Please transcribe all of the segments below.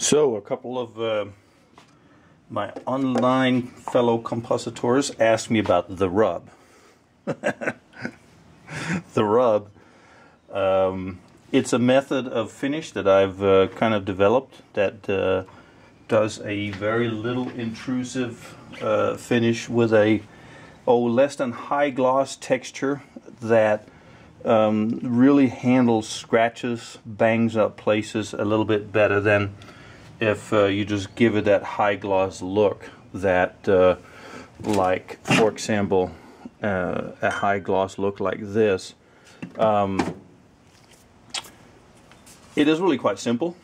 So a couple of my online fellow compositors asked me about the rub. The rub, it's a method of finish that I've kind of developed that does a very little intrusive finish with a less than high gloss texture that really handles scratches, bangs up places a little bit better than if you just give it that high gloss look that like, for example, a high gloss look like this. It is really quite simple.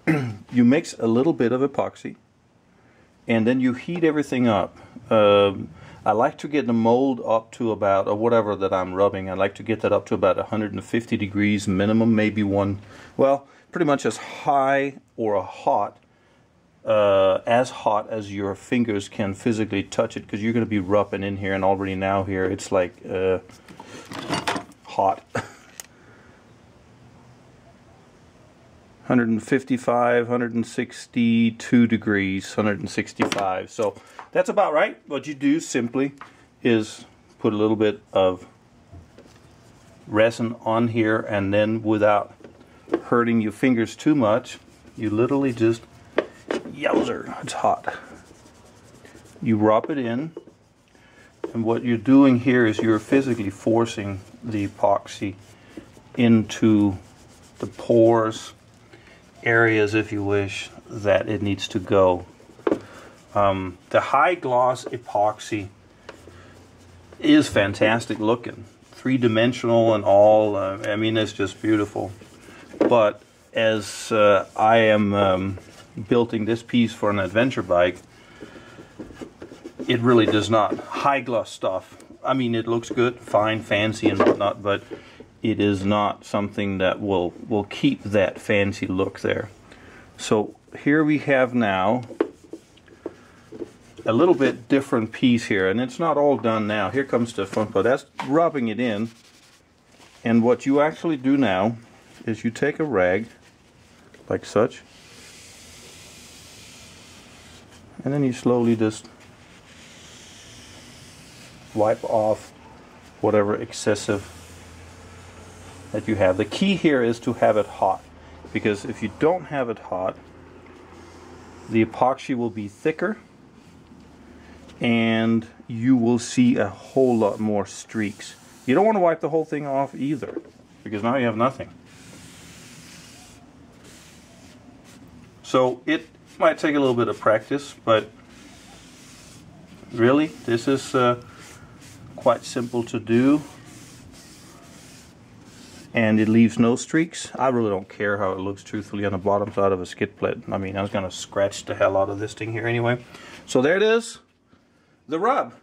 You mix a little bit of epoxy and then you heat everything up. I like to get the mold up to about, or whatever that I'm rubbing, I like to get that up to about 150 degrees minimum, maybe well, pretty much as high or as hot as your fingers can physically touch it, because you're going to be rubbing in here, and already now here it's like hot. 155, 162 degrees, 165. So that's about right. What you do simply is put a little bit of resin on here, and then without hurting your fingers too much, you literally just, yowzer, it's hot. You rub it in, and what you're doing here is you're physically forcing the epoxy into the pores, areas, if you wish, that it needs to go. The high gloss epoxy is fantastic looking, three-dimensional and all. I mean, it's just beautiful. But as I am building this piece for an adventure bike, it really does not. High gloss stuff, I mean, it looks good, fine, fancy and whatnot, but it is not something that will keep that fancy look there. So here we have now a little bit different piece here, and it's not all done now. Here comes the front part. That's rubbing it in, and what you actually do now is you take a rag like such, and then you slowly just wipe off whatever excessive that you have. The key here is to have it hot, because if you don't have it hot, the epoxy will be thicker and you will see a whole lot more streaks. You don't want to wipe the whole thing off either, because now you have nothing. So it might take a little bit of practice, but really this is quite simple to do. And it leaves no streaks. I really don't care how it looks, truthfully, on the bottom side of a skid plate. I mean, I was going to scratch the hell out of this thing here anyway. So there it is, the rub.